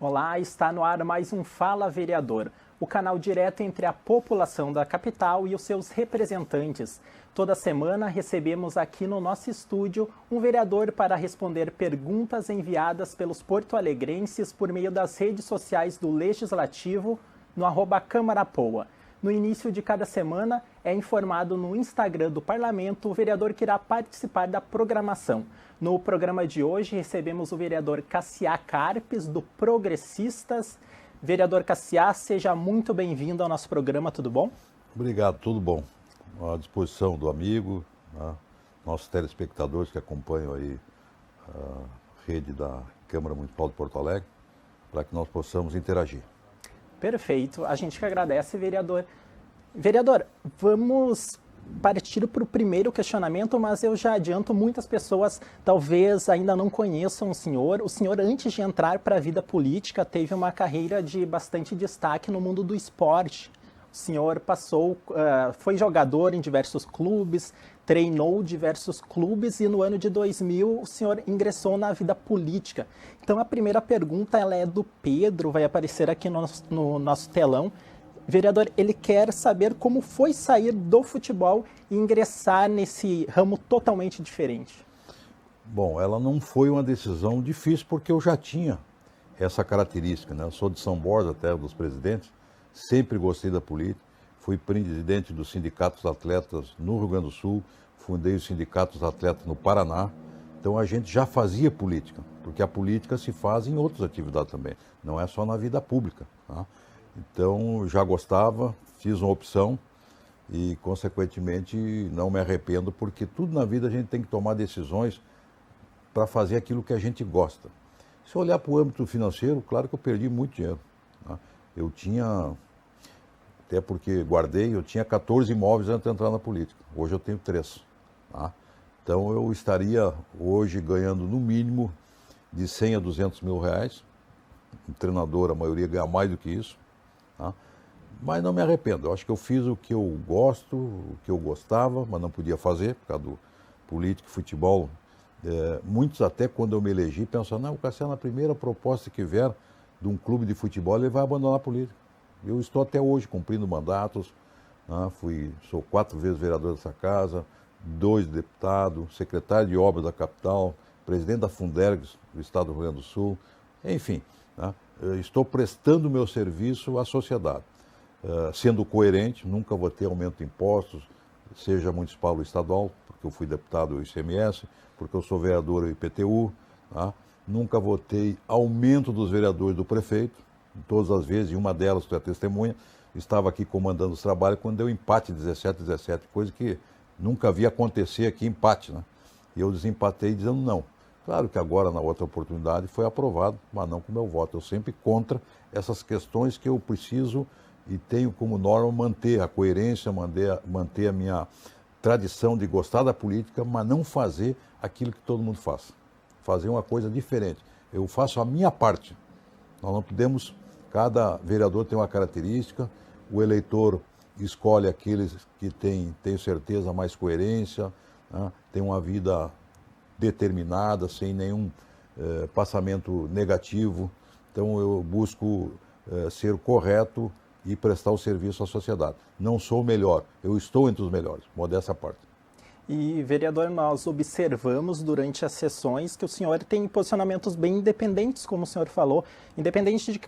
Olá, está no ar mais um Fala Vereador, o canal direto entre a população da capital e os seus representantes. Toda semana recebemos aqui no nosso estúdio um vereador para responder perguntas enviadas pelos porto-alegrenses por meio das redes sociais do Legislativo no @CâmaraPoa. No início de cada semana é informado no Instagram do Parlamento o vereador que irá participar da programação. No programa de hoje recebemos o vereador Cassiá Carpes, do Progressistas. Vereador Cassiá, seja muito bem-vindo ao nosso programa, tudo bom? Obrigado, tudo bom. À disposição do amigo, né? Nossos telespectadores que acompanham aí a rede da Câmara Municipal de Porto Alegre, para que nós possamos interagir. Perfeito, a gente que agradece, vereador. Vereador, vamos partir para o primeiro questionamento, mas eu já adianto, muitas pessoas talvez ainda não conheçam o senhor. O senhor, antes de entrar para a vida política, teve uma carreira de bastante destaque no mundo do esporte. O senhor foi jogador em diversos clubes, treinou diversos clubes e no ano de 2000 o senhor ingressou na vida política. Então a primeira pergunta ela é do Pedro, vai aparecer aqui no nosso telão. Vereador, ele quer saber como foi sair do futebol e ingressar nesse ramo totalmente diferente. Bom, ela não foi uma decisão difícil porque eu já tinha essa característica, né? Eu sou de São Borja, terra dos presidentes, sempre gostei da política, fui presidente dos sindicatos atletas no Rio Grande do Sul, fundei os sindicatos atletas no Paraná, então a gente já fazia política, porque a política se faz em outras atividades também, não é só na vida pública, tá? Então, já gostava, fiz uma opção e, consequentemente, não me arrependo, porque tudo na vida a gente tem que tomar decisões para fazer aquilo que a gente gosta. Se eu olhar para o âmbito financeiro, claro que eu perdi muito dinheiro, tá? Eu tinha, até porque guardei, eu tinha 14 imóveis antes de entrar na política. Hoje eu tenho 3. Tá? Então, eu estaria hoje ganhando, no mínimo, de 100 a 200 mil reais. Um treinador, a maioria ganha mais do que isso. Tá? Mas não me arrependo, eu acho que eu fiz o que eu gosto, o que eu gostava, mas não podia fazer, por causa do político e futebol. Muitos até quando eu me elegi pensaram, não, o Cassiano, na primeira proposta que vier de um clube de futebol, ele vai abandonar a política. Eu estou até hoje cumprindo mandatos, né? Sou 4 vezes vereador dessa casa, 2 deputados, secretário de obras da capital, presidente da Fundergs do estado do Rio Grande do Sul, enfim, né? Estou prestando meu serviço à sociedade, sendo coerente, nunca vou ter aumento de impostos, seja municipal ou estadual, porque eu fui deputado do ICMS, porque eu sou vereador do IPTU, tá? Nunca votei aumento dos vereadores do prefeito, todas as vezes, e uma delas, tu é testemunha, estava aqui comandando os trabalhos quando deu empate 17-17, coisa que nunca vi acontecer aqui, empate, né? E eu desempatei dizendo não. Claro que agora, na outra oportunidade, foi aprovado, mas não com o meu voto. Eu sempre contra essas questões que eu preciso e tenho como norma manter a coerência, manter a minha tradição de gostar da política, mas não fazer aquilo que todo mundo faz. Fazer uma coisa diferente. Eu faço a minha parte. Nós não podemos, cada vereador tem uma característica, o eleitor escolhe aqueles que têm, tenho certeza, mais coerência, né? Tem uma vida determinada, sem nenhum passamento negativo. Então eu busco ser correto e prestar o serviço à sociedade. Não sou o melhor, eu estou entre os melhores, modéstia à parte. E, vereador, nós observamos durante as sessões que o senhor tem posicionamentos bem independentes, como o senhor falou, independente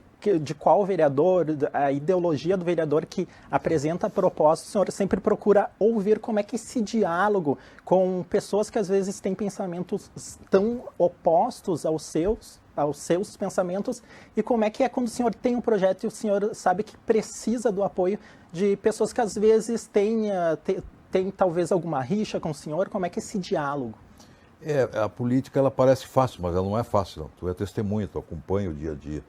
de qual vereador, a ideologia do vereador que apresenta a proposta, o senhor sempre procura ouvir como é que esse diálogo com pessoas que às vezes têm pensamentos tão opostos aos seus pensamentos, e como é que é quando o senhor tem um projeto e o senhor sabe que precisa do apoio de pessoas que às vezes tem talvez alguma rixa com o senhor, como é que é esse diálogo? A política ela parece fácil, mas ela não é fácil, não. Tu é testemunha, tu acompanha o dia a dia.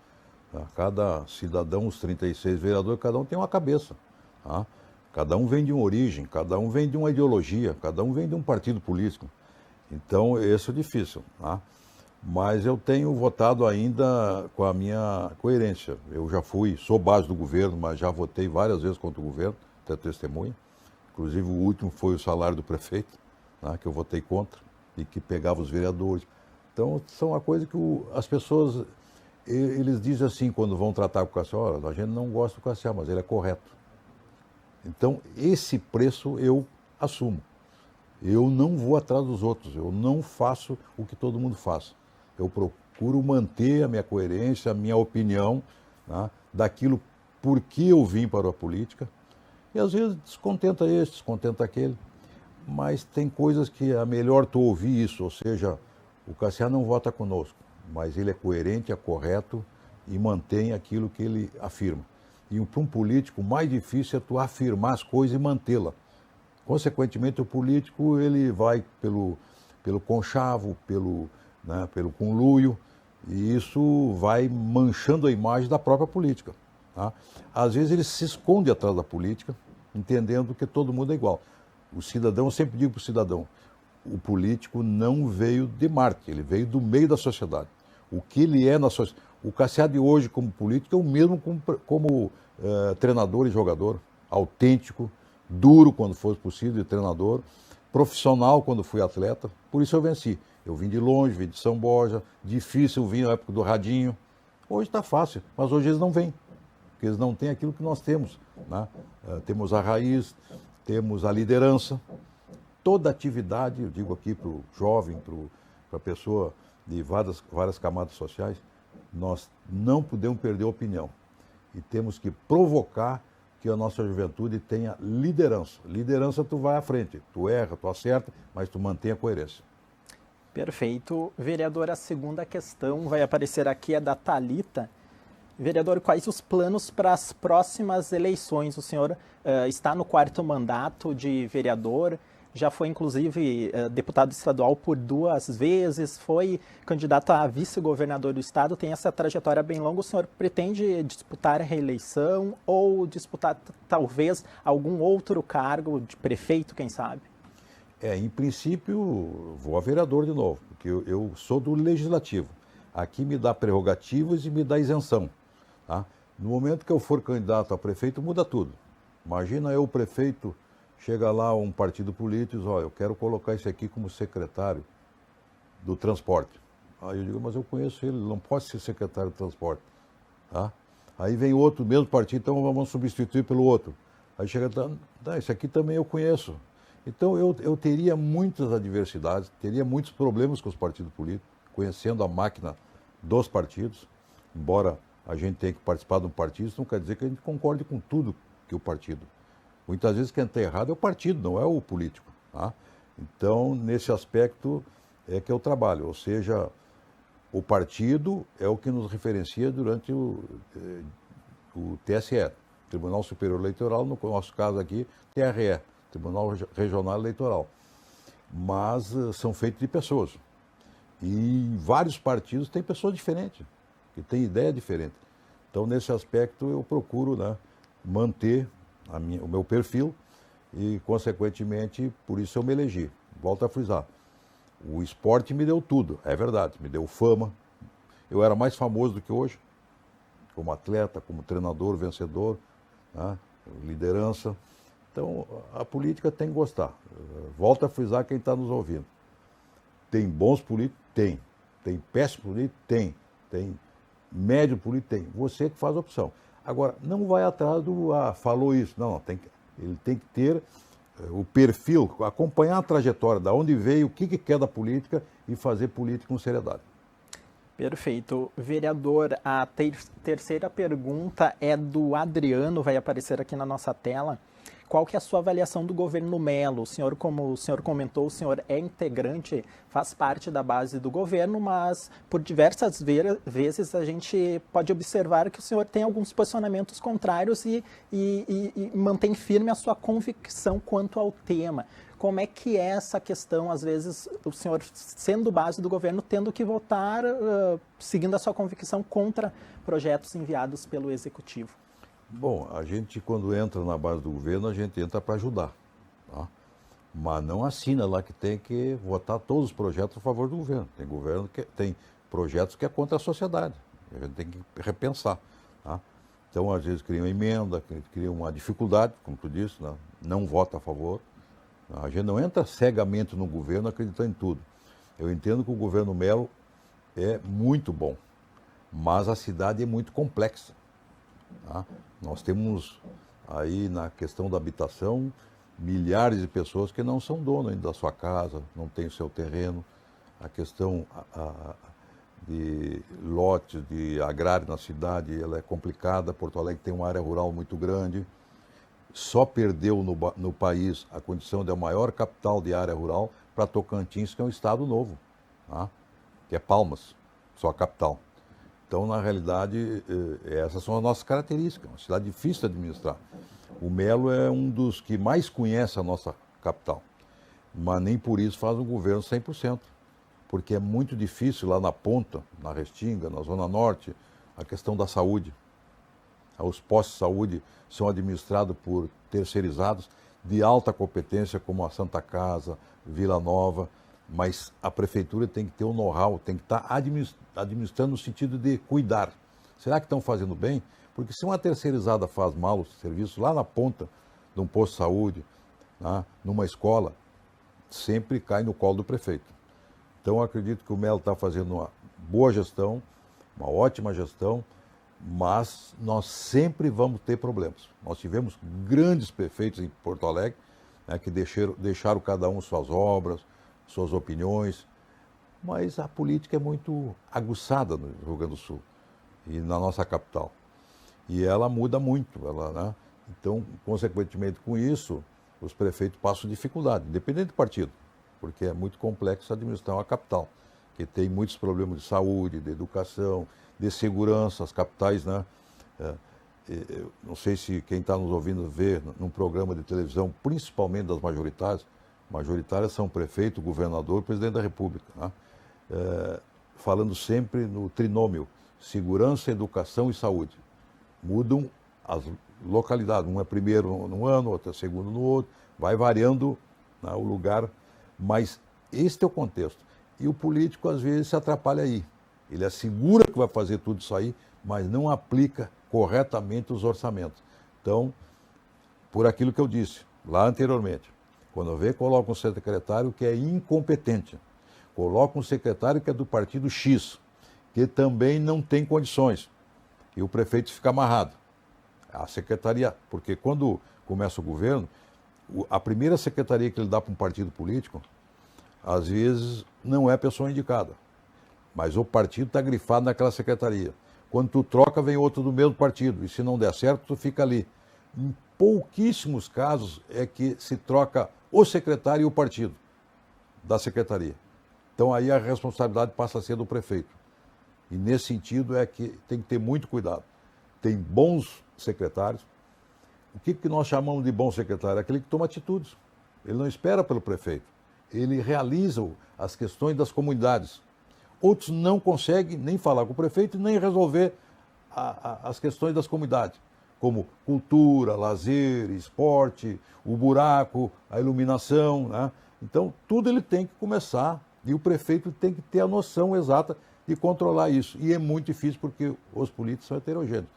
Tá? Cada cidadão, os 36 vereadores, cada um tem uma cabeça. Tá? Cada um vem de uma origem, cada um vem de uma ideologia, cada um vem de um partido político. Então, isso é difícil. Tá? Mas eu tenho votado ainda com a minha coerência. Eu já sou base do governo, mas já votei várias vezes contra o governo, até testemunha. Inclusive o último foi o salário do prefeito, né, que eu votei contra e que pegava os vereadores. Então, são uma coisa que as pessoas eles dizem assim, quando vão tratar com o Cassiano, olha, a gente não gosta do Cassiano, mas ele é correto. Então, esse preço eu assumo. Eu não vou atrás dos outros, eu não faço o que todo mundo faz. Eu procuro manter a minha coerência, a minha opinião, né, daquilo por que eu vim para a política. E às vezes descontenta esse, descontenta aquele. Mas tem coisas que é melhor tu ouvir isso, ou seja, o Cassiano não vota conosco, mas ele é coerente, é correto e mantém aquilo que ele afirma. E para um político, o mais difícil é tu afirmar as coisas e mantê-la. Consequentemente, o político ele vai pelo conchavo, pelo conluio, e isso vai manchando a imagem da própria política. Tá? Às vezes ele se esconde atrás da política, entendendo que todo mundo é igual. O cidadão, eu sempre digo para o cidadão, o político não veio de Marte, ele veio do meio da sociedade. O que ele é na sociedade. O Cassiano de hoje, como político, é o mesmo como treinador e jogador, autêntico, duro quando fosse possível, de treinador, profissional quando fui atleta, por isso eu venci. Eu vim de longe, vim de São Borja, difícil vir na época do radinho. Hoje está fácil, mas hoje eles não vêm, porque eles não têm aquilo que nós temos. Né? Temos a raiz, temos a liderança, toda atividade, eu digo aqui para o jovem, para a pessoa de várias camadas sociais, nós não podemos perder a opinião e temos que provocar que a nossa juventude tenha liderança. Liderança, tu vai à frente, tu erra, tu acerta, mas tu mantém a coerência. Perfeito. Vereador, a segunda questão vai aparecer aqui, é da Thalita. Vereador, quais os planos para as próximas eleições? O senhor está no 4º mandato de vereador, já foi inclusive deputado estadual por 2 vezes, foi candidato a vice-governador do estado, tem essa trajetória bem longa. O senhor pretende disputar a reeleição ou disputar talvez algum outro cargo de prefeito, quem sabe? Em princípio, vou a vereador de novo, porque eu sou do legislativo. Aqui me dá prerrogativas e me dá isenção. Tá? No momento que eu for candidato a prefeito, muda tudo. Imagina eu, prefeito, chega lá um partido político e diz, eu quero colocar esse aqui como secretário do transporte. Aí eu digo, mas eu conheço ele não pode ser secretário do transporte. Tá? Aí vem outro, mesmo partido, então vamos substituir pelo outro. Aí chega, esse aqui também eu conheço. Então eu teria muitas adversidades, teria muitos problemas com os partidos políticos, conhecendo a máquina dos partidos, embora a gente tenha que participar de um partido, isso não quer dizer que a gente concorde com tudo que o partido. Muitas vezes quem está errado é o partido, não é o político. Tá? Então, nesse aspecto é que eu trabalho, ou seja, o partido é o que nos referencia durante o TSE, Tribunal Superior Eleitoral, no nosso caso aqui, TRE, Tribunal Regional Eleitoral. Mas são feitos de pessoas. E vários partidos têm pessoas diferentes, que têm ideia diferente. Então, nesse aspecto, eu procuro, né, manter o meu perfil e, consequentemente, por isso eu me elegi. Volto a frisar. O esporte me deu tudo, é verdade, me deu fama. Eu era mais famoso do que hoje, como atleta, como treinador, vencedor, né, liderança. Então, a política tem que gostar. Volto a frisar quem está nos ouvindo. Tem bons políticos? Tem. Tem péssimos políticos? Tem. Tem médio político? Tem. Você que faz a opção. Agora, não vai atrás do, falou isso. Não, ele tem que ter o perfil, acompanhar a trajetória, da onde veio, o que quer da política e fazer política com seriedade. Perfeito. Vereador, a terceira pergunta é do Adriano, vai aparecer aqui na nossa tela. Qual que é a sua avaliação do governo Melo? O senhor, como o senhor comentou, o senhor é integrante, faz parte da base do governo, mas por diversas vezes a gente pode observar que o senhor tem alguns posicionamentos contrários e mantém firme a sua convicção quanto ao tema. Como é que é essa questão, às vezes, o senhor, sendo base do governo, tendo que votar, seguindo a sua convicção, contra projetos enviados pelo Executivo? Bom, a gente, quando entra na base do governo, a gente entra para ajudar. Tá? Mas não assina lá que tem que votar todos os projetos a favor do governo. Tem governo que tem projetos que é contra a sociedade. A gente tem que repensar. Tá? Então, às vezes, cria uma emenda, cria uma dificuldade, como tu disse, né? Não vota a favor. A gente não entra cegamente no governo acreditando em tudo. Eu entendo que o governo Melo é muito bom, mas a cidade é muito complexa. Tá? Nós temos aí na questão da habitação milhares de pessoas que não são donas ainda da sua casa, não têm o seu terreno. A questão de lotes, de agrário na cidade, ela é complicada. Porto Alegre tem uma área rural muito grande. Só perdeu no país a condição de a maior capital de área rural para Tocantins, que é um estado novo, tá? Que é Palmas, sua capital. Então, na realidade, essas são as nossas características. Uma cidade difícil de administrar. O Melo é um dos que mais conhece a nossa capital, mas nem por isso faz um governo 100%, porque é muito difícil lá na ponta, na Restinga, na Zona Norte, a questão da saúde. Os postos de saúde são administrados por terceirizados de alta competência, como a Santa Casa, Vila Nova, mas a prefeitura tem que ter um know-how, tem que estar administrando no sentido de cuidar. Será que estão fazendo bem? Porque se uma terceirizada faz mal o serviço lá na ponta de um posto de saúde, né, numa escola, sempre cai no colo do prefeito. Então eu acredito que o Melo está fazendo uma boa gestão, uma ótima gestão, mas nós sempre vamos ter problemas. Nós tivemos grandes prefeitos em Porto Alegre, né, que deixaram cada um suas obras, suas opiniões, mas a política é muito aguçada no Rio Grande do Sul e na nossa capital. E ela muda muito, né? Então, consequentemente com isso, os prefeitos passam dificuldade, independente do partido, porque é muito complexo administrar uma capital, que tem muitos problemas de saúde, de educação, de segurança, as capitais, né? Não sei se quem está nos ouvindo vê num programa de televisão, principalmente das majoritárias são o prefeito, o governador, o presidente da República, né? Falando sempre no trinômio, segurança, educação e saúde. Mudam as localidades, um é primeiro num ano, outro é segundo no outro, vai variando, né, o lugar, mas este é o contexto. E o político às vezes se atrapalha aí. Ele assegura que vai fazer tudo isso aí, mas não aplica corretamente os orçamentos. Então, por aquilo que eu disse lá anteriormente, quando vê, coloca um secretário que é incompetente, coloca um secretário que é do partido X, que também não tem condições, e o prefeito fica amarrado. A secretaria, porque quando começa o governo, a primeira secretaria que ele dá para um partido político, às vezes não é a pessoa indicada, mas o partido está grifado naquela secretaria. Quando tu troca, vem outro do mesmo partido, e se não der certo, tu fica ali. Em pouquíssimos casos é que se troca o secretário e o partido da secretaria. Então aí a responsabilidade passa a ser do prefeito. E nesse sentido é que tem que ter muito cuidado. Tem bons secretários. O que nós chamamos de bom secretário? Aquele que toma atitudes. Ele não espera pelo prefeito. Ele realiza as questões das comunidades. Outros não conseguem nem falar com o prefeito, nem resolver as questões das comunidades, como cultura, lazer, esporte, o buraco, a iluminação, né? Então, tudo ele tem que começar e o prefeito tem que ter a noção exata de controlar isso. E é muito difícil porque os políticos são heterogêneos.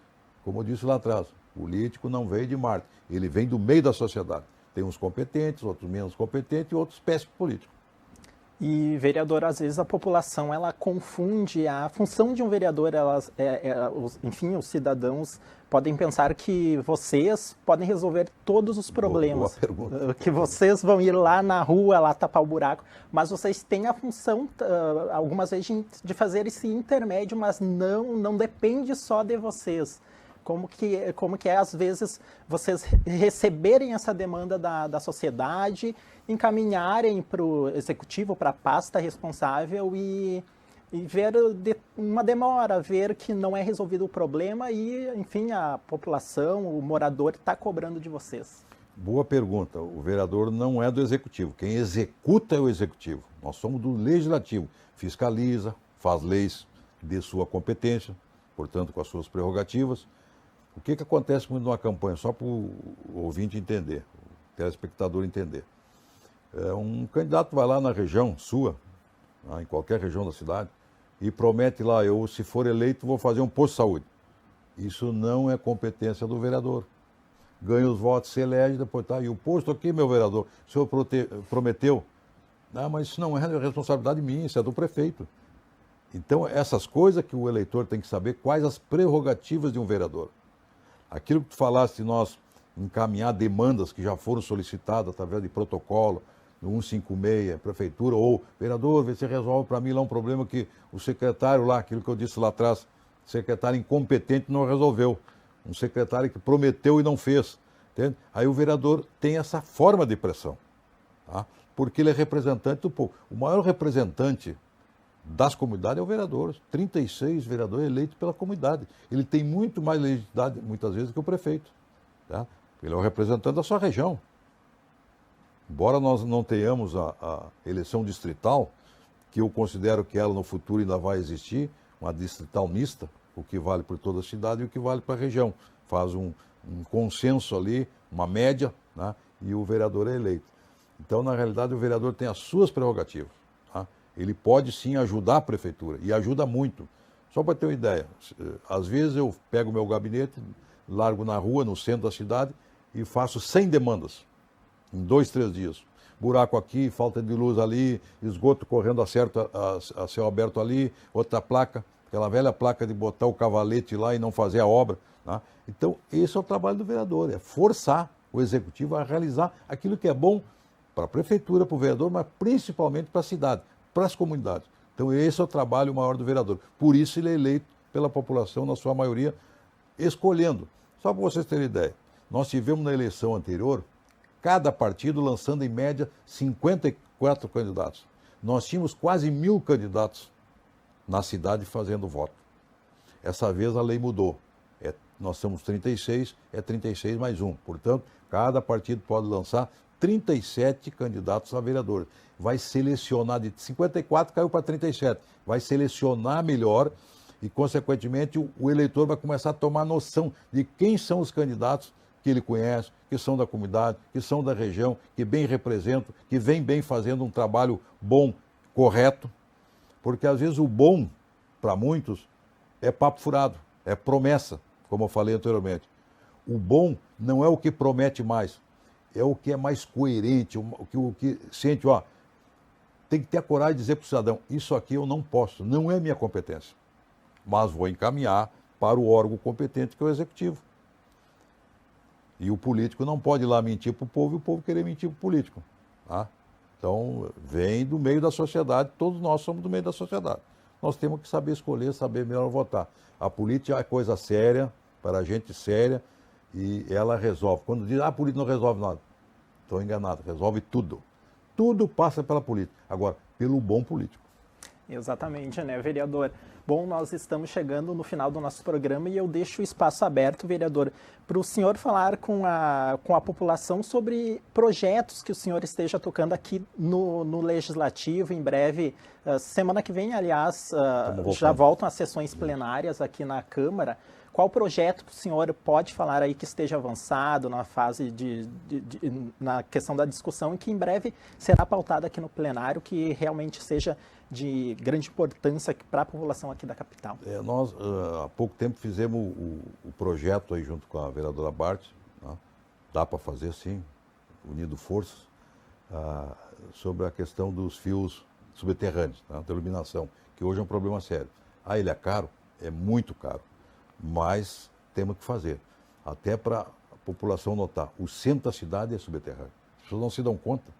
Como eu disse lá atrás, o político não veio de Marte, ele vem do meio da sociedade. Tem uns competentes, outros menos competentes e outros péssimos políticos. E, vereador, às vezes a população ela confunde a função de um vereador, enfim, os cidadãos podem pensar que vocês podem resolver todos os problemas, boa pergunta. Que vocês vão ir lá na rua, lá tapar o buraco, mas vocês têm a função, algumas vezes, de fazer esse intermédio, mas não depende só de vocês. Como que é, às vezes, vocês receberem essa demanda da sociedade, encaminharem para o executivo, para a pasta responsável e ver uma demora, ver que não é resolvido o problema e, enfim, a população, o morador está cobrando de vocês. Boa pergunta. O vereador não é do executivo. Quem executa é o executivo. Nós somos do legislativo. Fiscaliza, faz leis de sua competência, portanto, com as suas prerrogativas. O que acontece muito numa campanha, só para o ouvinte entender, o telespectador entender. Um candidato vai lá na região sua, em qualquer região da cidade, e promete lá, eu, se for eleito, vou fazer um posto de saúde. Isso não é competência do vereador. Ganha os votos, se elege, depois tá, e o posto aqui, meu vereador, o senhor prometeu. Não, mas isso não é responsabilidade minha, isso é do prefeito. Então, essas coisas que o eleitor tem que saber, quais as prerrogativas de um vereador. Aquilo que tu falaste de nós encaminhar demandas que já foram solicitadas através de protocolo, no 156, prefeitura, ou vereador, vê se resolve para mim lá um problema que o secretário lá, aquilo que eu disse lá atrás, secretário incompetente não resolveu. Um secretário que prometeu e não fez. Entende? Aí o vereador tem essa forma de pressão, tá? Porque ele é representante do povo. O maior representante das comunidades é o vereador. 36 vereadores eleitos pela comunidade. Ele tem muito mais legitimidade, muitas vezes, que o prefeito. Tá? Ele é o representante da sua região. Embora nós não tenhamos a eleição distrital, que eu considero que ela no futuro ainda vai existir, uma distrital mista, o que vale por toda a cidade e o que vale para a região. Faz um consenso ali, uma média, né? E o vereador é eleito. Então, na realidade, o vereador tem as suas prerrogativas. Tá? Ele pode sim ajudar a prefeitura, e ajuda muito. Só para ter uma ideia, às vezes eu pego o meu gabinete, largo na rua, no centro da cidade, e faço 100 demandas, em 2, 3 dias. Buraco aqui, falta de luz ali, esgoto correndo a céu aberto ali, outra placa, aquela velha placa de botar o cavalete lá e não fazer a obra. Tá? Então, esse é o trabalho do vereador, é forçar o executivo a realizar aquilo que é bom para a prefeitura, para o vereador, mas principalmente para a cidade, para as comunidades. Então, esse é o trabalho maior do vereador. Por isso, ele é eleito pela população, na sua maioria, escolhendo. Só para vocês terem ideia, nós tivemos na eleição anterior, cada partido lançando em média 54 candidatos. Nós tínhamos quase 1.000 candidatos na cidade fazendo voto. Essa vez a lei mudou. Nós somos 36, é 36 mais 1. Portanto, cada partido pode lançar 37 candidatos a vereador. Vai selecionar, de 54 caiu para 37. Vai selecionar melhor e, consequentemente, o eleitor vai começar a tomar noção de quem são os candidatos que ele conhece, que são da comunidade, que são da região, que bem representam, que vem bem fazendo um trabalho bom, correto. Porque, às vezes, o bom, para muitos, é papo furado, é promessa, como eu falei anteriormente. O bom não é o que promete mais, é o que é mais coerente, o que sente, ó, tem que ter a coragem de dizer para o cidadão, isso aqui eu não posso, não é minha competência, mas vou encaminhar para o órgão competente, que é o executivo. E o político não pode ir lá mentir para o povo e o povo querer mentir para o político. Tá? Então, vem do meio da sociedade, todos nós somos do meio da sociedade. Nós temos que saber escolher, saber melhor votar. A política é coisa séria, para a gente séria, e ela resolve. Quando diz, a política não resolve nada, estou enganado, resolve tudo. Tudo passa pela política. Agora, pelo bom político. Exatamente, né, vereador? Bom, nós estamos chegando no final do nosso programa e eu deixo o espaço aberto, vereador, para o senhor falar com a população sobre projetos que o senhor esteja tocando aqui no Legislativo. Em breve, semana que vem, aliás, já voltam as sessões plenárias aqui na Câmara. Qual projeto que o senhor pode falar aí que esteja avançado na fase na questão da discussão e que em breve será pautado aqui no plenário, que realmente seja de grande importância para a população aqui da capital? Nós, há pouco tempo, fizemos o projeto aí junto com a vereadora Bart, né? Dá para fazer sim, unindo forças, sobre a questão dos fios subterrâneos, né? Da iluminação, que hoje é um problema sério. Ele é caro? É muito caro. Mas temos que fazer, até para a população notar. O centro da cidade é subterrâneo. As pessoas não se dão conta.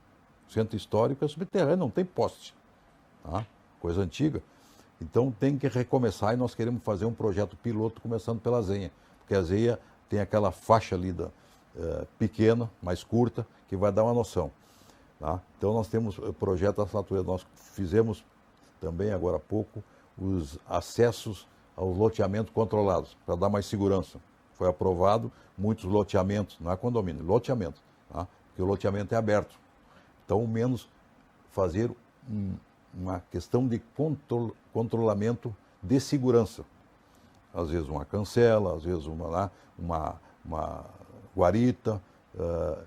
O centro histórico é subterrâneo, não tem poste. Tá? Coisa antiga. Então tem que recomeçar e nós queremos fazer um projeto piloto começando pela Zenha. Porque a Zenha tem aquela faixa ali pequena, mais curta, que vai dar uma noção. Tá? Então nós temos projeto dessa natureza. Nós fizemos também agora há pouco os acessos aos loteamentos controlados, para dar mais segurança. Foi aprovado muitos loteamentos, não é condomínio, loteamento, tá? Porque o loteamento é aberto. Então, menos fazer uma questão de controlamento de segurança. Às vezes uma cancela, às vezes uma guarita,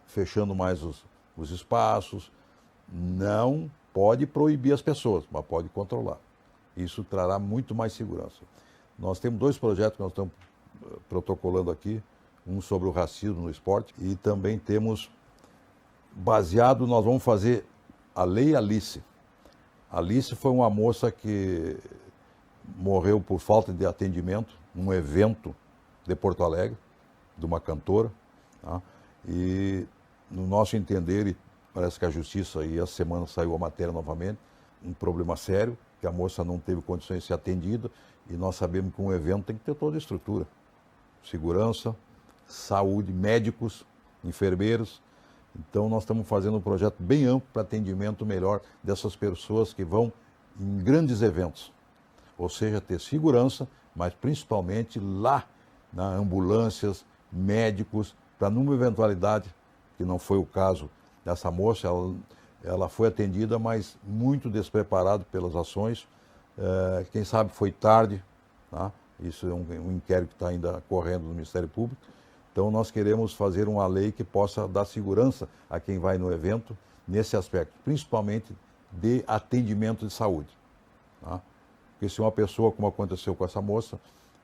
fechando mais os espaços. Não pode proibir as pessoas, mas pode controlar. Isso trará muito mais segurança. Nós temos 2 projetos que nós estamos protocolando aqui, um sobre o racismo no esporte e também temos nós vamos fazer a Lei Alice. A Alice foi uma moça que morreu por falta de atendimento num evento de Porto Alegre, de uma cantora, tá? E no nosso entender, e parece que a justiça, aí essa semana saiu a matéria novamente, um problema sério, que a moça não teve condições de ser atendida, e nós sabemos que um evento tem que ter toda a estrutura, segurança, saúde, médicos, enfermeiros. Então nós estamos fazendo um projeto bem amplo para atendimento melhor dessas pessoas que vão em grandes eventos. Ou seja, ter segurança, mas principalmente lá, ambulâncias, médicos, para numa eventualidade, que não foi o caso dessa moça, ela foi atendida, mas muito despreparada pelas ações. Quem sabe foi tarde, tá? Isso é um inquérito que está ainda correndo no Ministério Público. Então nós queremos fazer uma lei que possa dar segurança a quem vai no evento nesse aspecto, principalmente de atendimento de saúde. Tá? Porque se uma pessoa, como aconteceu com essa moça,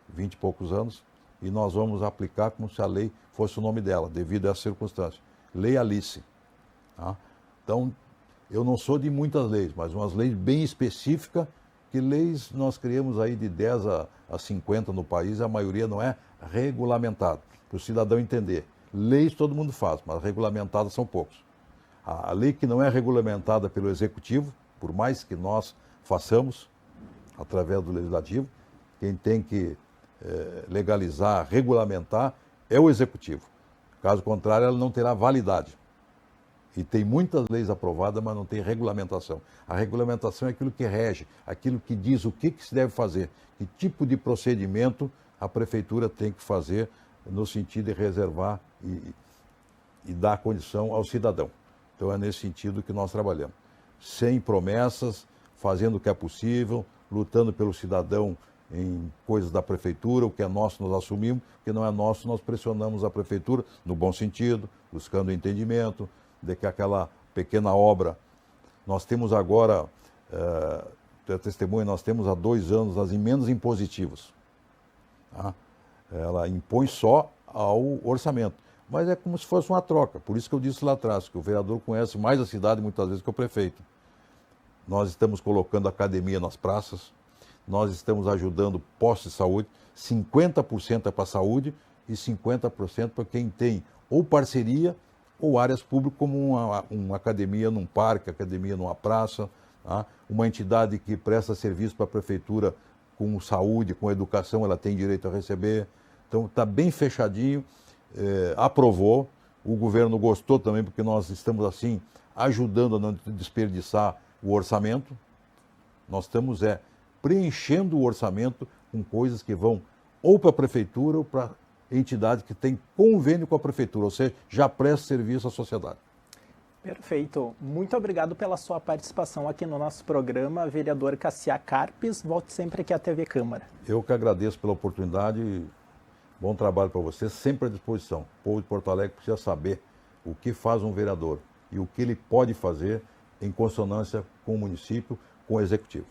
20 e poucos anos, e nós vamos aplicar como se a lei fosse o nome dela, devido a essa circunstância. Lei Alice. Tá? Então, eu não sou de muitas leis, mas umas leis bem específicas, que leis nós criamos aí de 10 a 50 no país, a maioria não é regulamentada, para o cidadão entender. Leis todo mundo faz, mas regulamentadas são poucos. A lei que não é regulamentada pelo Executivo, por mais que nós façamos, através do Legislativo, quem tem que legalizar, regulamentar, é o Executivo. Caso contrário, ela não terá validade. E tem muitas leis aprovadas, mas não tem regulamentação. A regulamentação é aquilo que rege, aquilo que diz o que se deve fazer, que tipo de procedimento a Prefeitura tem que fazer no sentido de reservar e dar condição ao cidadão. Então é nesse sentido que nós trabalhamos. Sem promessas, fazendo o que é possível, lutando pelo cidadão em coisas da Prefeitura, o que é nosso nós assumimos, o que não é nosso nós pressionamos a Prefeitura, no bom sentido, buscando entendimento, de que aquela pequena obra, nós temos agora, testemunha, nós temos há 2 anos as emendas impositivas. Tá? Ela impõe só ao orçamento, mas é como se fosse uma troca, por isso que eu disse lá atrás, que o vereador conhece mais a cidade muitas vezes que o prefeito. Nós estamos colocando academia nas praças, nós estamos ajudando postos de saúde, 50% é para a saúde e 50% para quem tem ou parceria ou áreas públicas, como uma academia num parque, academia numa praça, tá? Uma entidade que presta serviço para a prefeitura com saúde, com educação, ela tem direito a receber. Então está bem fechadinho, aprovou, o governo gostou também, porque nós estamos assim ajudando a não desperdiçar o orçamento. Nós estamos preenchendo o orçamento com coisas que vão ou para a prefeitura ou para entidade que tem convênio com a prefeitura, ou seja, já presta serviço à sociedade. Perfeito. Muito obrigado pela sua participação aqui no nosso programa, vereador Cassiá Carpes. Volte sempre aqui à TV Câmara. Eu que agradeço pela oportunidade. Bom trabalho para você, sempre à disposição. O povo de Porto Alegre precisa saber o que faz um vereador e o que ele pode fazer em consonância com o município, com o executivo.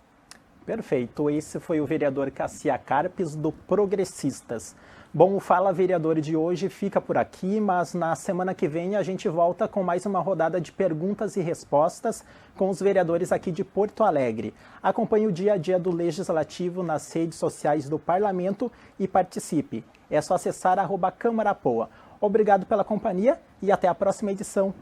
Perfeito. Esse foi o vereador Cassiá Carpes, do Progressistas. Bom, o Fala Vereador de hoje fica por aqui, mas na semana que vem a gente volta com mais uma rodada de perguntas e respostas com os vereadores aqui de Porto Alegre. Acompanhe o dia a dia do Legislativo nas redes sociais do Parlamento e participe. É só acessar @Câmara Poa. Obrigado pela companhia e até a próxima edição.